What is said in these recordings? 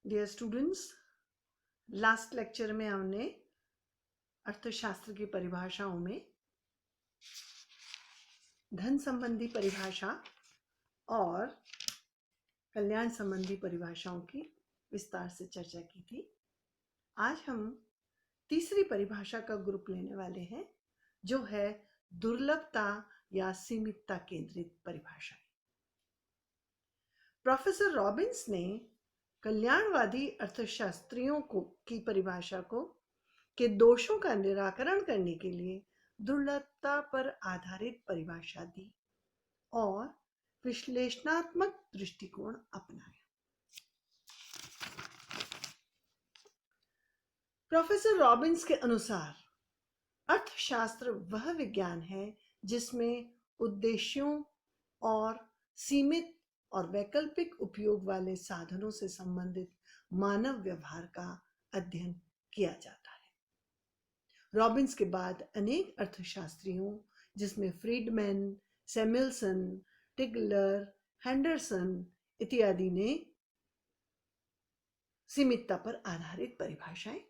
Dear students, last lecture में हमने अर्थशास्त्र की परिभाषाओं में धन संबंधी परिभाषा और कल्याण संबंधी परिभाषाओं की विस्तार से चर्चा की थी। आज हम तीसरी परिभाषा का ग्रुप लेने वाले हैं, जो है दुर्लभता या सीमितता केंद्रित परिभाषा। प्रोफेसर रॉबिन्स ने कल्याणवादी अर्थशास्त्रियों की परिभाषा को के दोषों का निराकरण करने के लिए दुर्लभता पर आधारित परिभाषा दी और विश्लेषणात्मक दृष्टिकोण अपनाया। प्रोफेसर रॉबिन्स के अनुसार अर्थशास्त्र वह विज्ञान है जिसमें उद्देश्यों और सीमित और वैकल्पिक उपयोग वाले साधनों से संबंधित मानव व्यवहार का अध्ययन किया जाता है। रॉबिन्स के बाद अनेक अर्थशास्त्रियों, जिसमें फ्रीडमैन, सैमुएल्सन, टिगलर, हेंडरसन इत्यादि ने सीमितता पर आधारित परिभाषाएं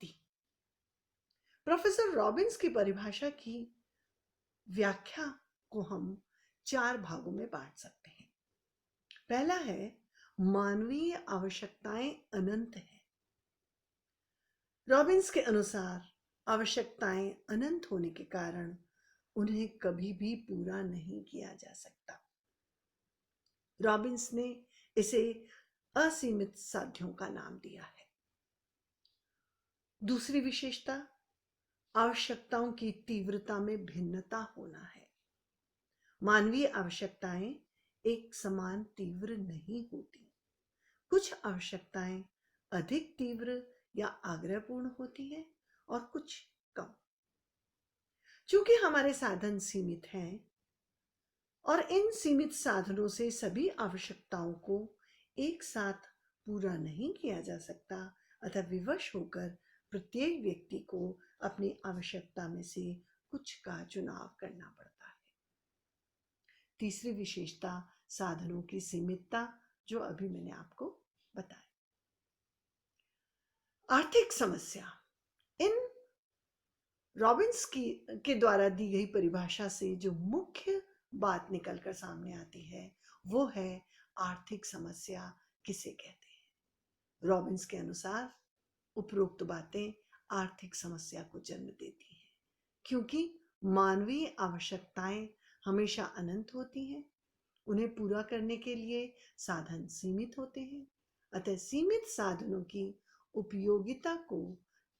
दी। प्रोफेसर रॉबिन्स की परिभाषा की व्याख्या को हम 4 भागों में बांट सकते हैं। पहला है, मानवीय आवश्यकताएं अनंत है। रॉबिन्स के अनुसार आवश्यकताएं अनंत होने के कारण उन्हें कभी भी पूरा नहीं किया जा सकता। रॉबिन्स ने इसे असीमित साध्यों का नाम दिया है। दूसरी विशेषता, आवश्यकताओं की तीव्रता में भिन्नता होना है। मानवीय आवश्यकताएं एक समान तीव्र नहीं होती। कुछ आवश्यकताएं अधिक तीव्र या आग्रहपूर्ण होती है और कुछ कम। चूंकि हमारे साधन सीमित हैं और इन सीमित साधनों से सभी आवश्यकताओं को एक साथ पूरा नहीं किया जा सकता, अतः विवश होकर प्रत्येक व्यक्ति को अपनी आवश्यकता में से कुछ का चुनाव करना पड़ता है। तीसरी विशेषता, साधनों की सीमितता, जो अभी मैंने आपको बताया। आर्थिक समस्या, इन रॉबिन्स के द्वारा दी गई परिभाषा से जो मुख्य बात निकलकर सामने आती है वो है आर्थिक समस्या किसे कहते हैं। रॉबिन्स के अनुसार उपरोक्त बातें आर्थिक समस्या को जन्म देती हैं, क्योंकि मानवीय आवश्यकताएं हमेशा अनंत होती हैं। उन्हें पूरा करने के लिए साधन सीमित होते हैं, अतः सीमित साधनों की उपयोगिता को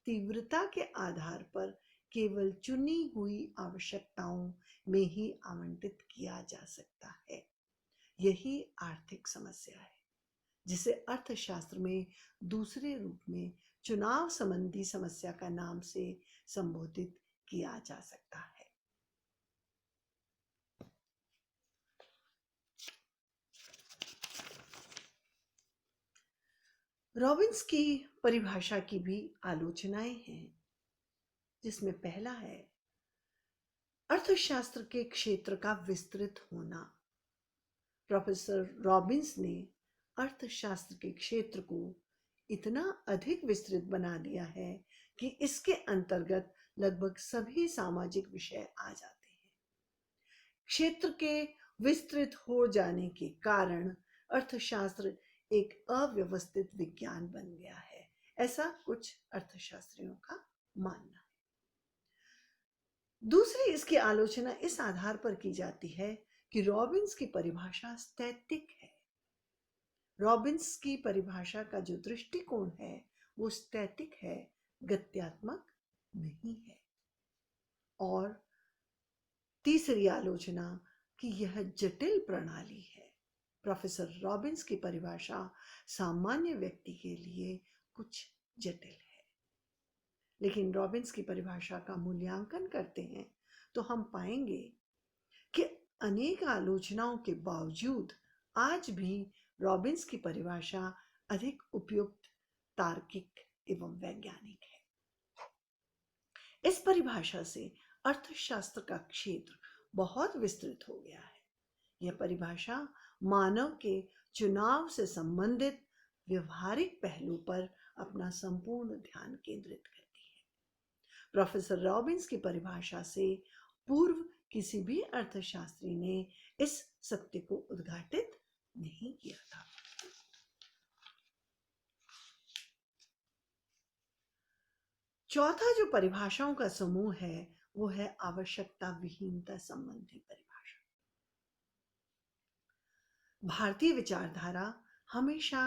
तीव्रता के आधार पर केवल चुनी हुई आवश्यकताओं में ही आवंटित किया जा सकता है। यही आर्थिक समस्या है, जिसे अर्थशास्त्र में दूसरे रूप में चुनाव संबंधी समस्या का नाम से संबोधित किया जा सकता है। रॉबिन्स की परिभाषा की भी आलोचनाएं हैं, जिसमें पहला है अर्थशास्त्र के क्षेत्र का विस्तृत होना। प्रोफेसर रॉबिन्स ने अर्थशास्त्र के क्षेत्र को इतना अधिक विस्तृत बना दिया है कि इसके अंतर्गत लगभग सभी सामाजिक विषय आ जाते हैं। क्षेत्र के विस्तृत हो जाने के कारण अर्थशास्त्र एक अव्यवस्थित विज्ञान बन गया है, ऐसा कुछ अर्थशास्त्रियों का मानना है। दूसरी इसकी आलोचना इस आधार पर की जाती है कि रॉबिन्स की परिभाषा स्थैतिक है। रॉबिन्स की परिभाषा का जो दृष्टिकोण है वो स्थैतिक है, गत्यात्मक नहीं है। और तीसरी आलोचना कि यह जटिल प्रणाली है। प्रोफेसर रॉबिन्स की परिभाषा सामान्य व्यक्ति के लिए कुछ जटिल है। लेकिन रॉबिन्स की परिभाषा का मूल्यांकन करते हैं तो हम पाएंगे कि अनेक आलोचनाओं के बावजूद आज भी रॉबिन्स की परिभाषा अधिक उपयुक्त, तार्किक एवं वैज्ञानिक है। इस परिभाषा से अर्थशास्त्र का क्षेत्र बहुत विस्तृत हो गया है। यह परिभाषा मानव के चुनाव से संबंधित व्यवहारिक पहलू पर अपना संपूर्ण ध्यान केंद्रित करती है। प्रोफेसर रॉबिन्स की परिभाषा से पूर्व किसी भी अर्थशास्त्री ने इस सत्य को उद्घाटित नहीं किया था। चौथा जो परिभाषाओं का समूह है वो है आवश्यकता विहीनता संबंधी परिभाषा। भारतीय विचारधारा हमेशा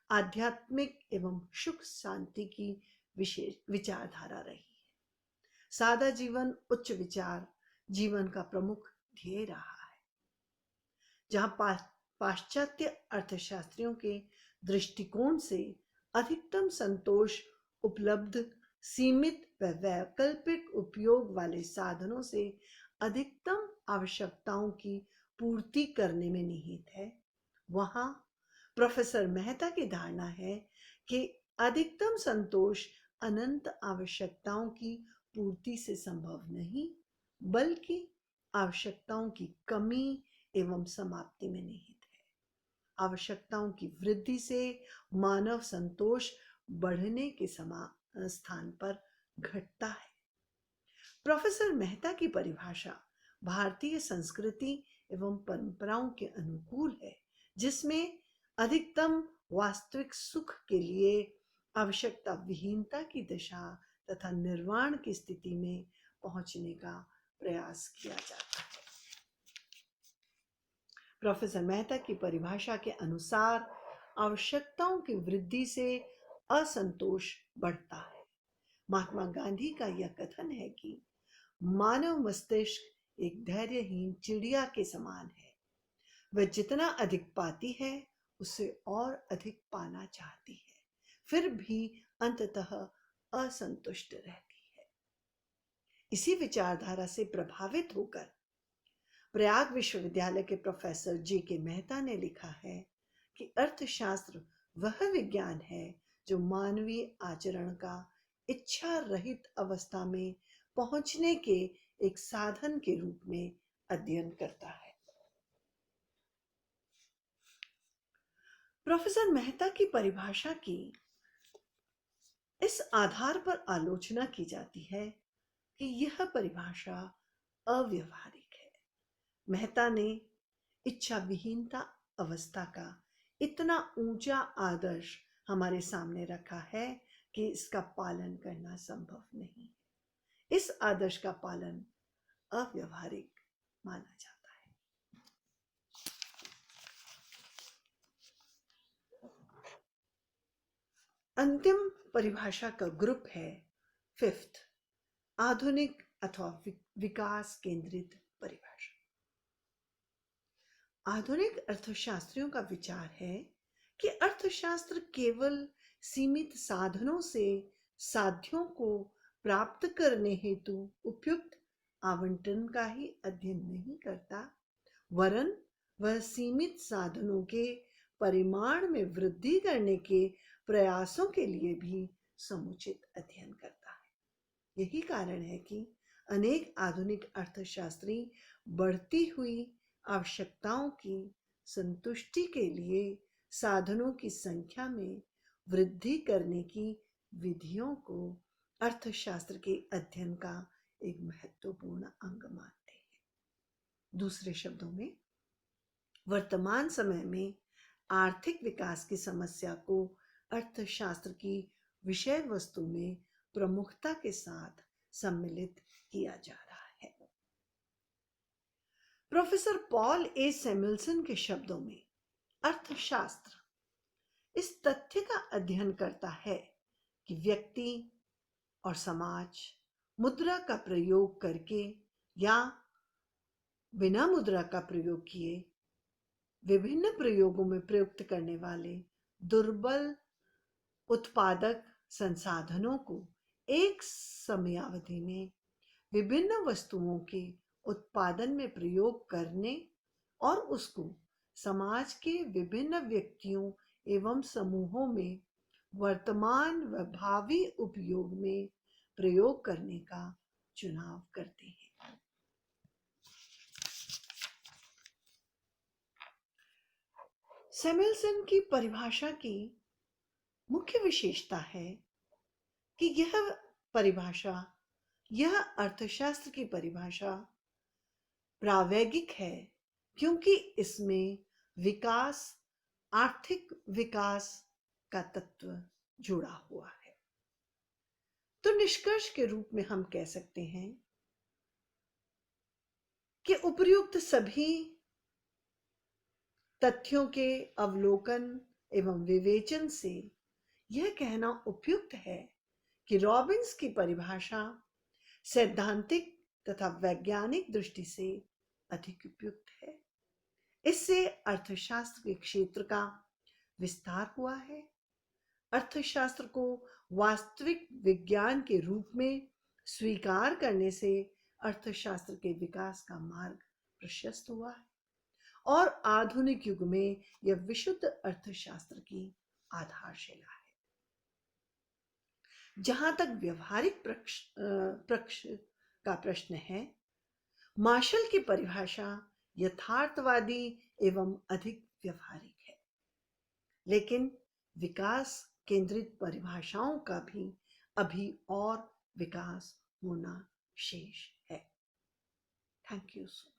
आध्यात्मिक एवं सुख शांति की विशेष विचारधारा रही है। सादा जीवन उच्च विचार जीवन का प्रमुख ध्येय रहा है। जहां पाश्चात्य अर्थशास्त्रियों के दृष्टिकोण से अधिकतम संतोष उपलब्ध सीमित व वैकल्पिक उपयोग वाले साधनों से अधिकतम आवश्यकताओं की पूर्ति करने में निहित है, वहां प्रोफेसर मेहता की धारणा है कि अधिकतम संतोष अनंत आवश्यकताओं की पूर्ति से संभव नहीं, बल्कि आवश्यकताओं की कमी एवं समाप्ति में निहित है। आवश्यकताओं की वृद्धि से मानव संतोष बढ़ने के स्थान पर घटता है। प्रोफेसर मेहता की परिभाषा भारतीय संस्कृति एवं परंपराओं के अनुकूल है, जिसमें अधिकतम वास्तविक सुख के लिए आवश्यकता विहीनता की दशा तथा निर्वाण की स्थिति में पहुंचने का प्रयास किया जाता है। प्रोफेसर मेहता की परिभाषा के अनुसार आवश्यकताओं की वृद्धि से असंतोष बढ़ता है। महात्मा गांधी का यह कथन है कि मानव मस्तिष्क एक धैर्यहीन चिड़िया के समान है। वह जितना अधिक पाती है उससे और अधिक पाना चाहती है, फिर भी अंततः असंतुष्ट रहती है। इसी विचारधारा से प्रभावित होकर प्रयाग विश्वविद्यालय के प्रोफेसर जे.के. मेहता ने लिखा है कि अर्थशास्त्र वह विज्ञान है जो मानवीय आचरण का इच्छा रहित अवस्था में पहुंचने के एक साधन के रूप में अध्ययन करता है। प्रोफेसर मेहता की परिभाषा की इस आधार पर आलोचना की जाती है कि यह परिभाषा अव्यवहारिक है। मेहता ने इच्छा विहीनता अवस्था का इतना ऊंचा आदर्श हमारे सामने रखा है कि इसका पालन करना संभव नहीं है। इस आदर्श का पालन अव्यवहारिक माना जाता है। अंतिम परिभाषा का ग्रुप है फिफ्थ, आधुनिक अथवा विकास केंद्रित परिभाषा। आधुनिक अर्थशास्त्रियों का विचार है कि अर्थशास्त्र केवल सीमित साधनों से साध्यों को प्राप्त करने हेतु उपयुक्त आवंटन का ही अध्ययन नहीं करता, वरन वह सीमित साधनों के परिमाण में वृद्धि करने के प्रयासों के लिए भी समुचित अध्ययन करता है। यही कारण है कि अनेक आधुनिक अर्थशास्त्री बढ़ती हुई आवश्यकताओं की संतुष्टि के लिए साधनों की संख्या में वृद्धि करने की विधियों को अर्थशास्त्र के अध्ययन का एक महत्वपूर्ण अंग मानते हैं। दूसरे शब्दों में, वर्तमान समय में आर्थिक विकास की समस्या को अर्थशास्त्र की विषय वस्तु में प्रमुखता के साथ सम्मिलित किया जा रहा है। प्रोफेसर पॉल ए सैमुअल्सन के शब्दों में, अर्थशास्त्र इस तथ्य का अध्ययन करता है कि व्यक्ति और समाज मुद्रा का प्रयोग करके या बिना मुद्रा का प्रयोग किए विभिन्न प्रयोगों में प्रयुक्त करने वाले दुर्बल उत्पादक संसाधनों को एक समयावधि में विभिन्न वस्तुओं के उत्पादन में प्रयोग करने और उसको समाज के विभिन्न व्यक्तियों एवं समूहों में वर्तमान व भावी उपयोग में प्रयोग करने का चुनाव करते हैं। सैमुअल्सन की परिभाषा की मुख्य विशेषता है कि यह परिभाषा, यह अर्थशास्त्र की परिभाषा प्रावैगिक है, क्योंकि इसमें विकास, आर्थिक विकास का तत्व जुड़ा हुआ है। तो निष्कर्ष के रूप में हम कह सकते हैं कि उपर्युक्त सभी तथ्यों के अवलोकन एवं विवेचन से यह कहना उपयुक्त है कि रॉबिन्स की परिभाषा सैद्धांतिक तथा वैज्ञानिक दृष्टि से अधिक उपयुक्त है। इससे अर्थशास्त्र के क्षेत्र का विस्तार हुआ है। अर्थशास्त्र को वास्तविक विज्ञान के रूप में स्वीकार करने से अर्थशास्त्र के विकास का मार्ग प्रशस्त हुआ है और आधुनिक युग में यह विशुद्ध अर्थशास्त्र की आधारशिला है। जहां तक व्यवहारिक पक्ष का प्रश्न है, मार्शल की परिभाषा यथार्थवादी एवं अधिक व्यवहारिक है, लेकिन विकास केंद्रित परिभाषाओं का भी अभी और विकास होना शेष है। Thank you so much.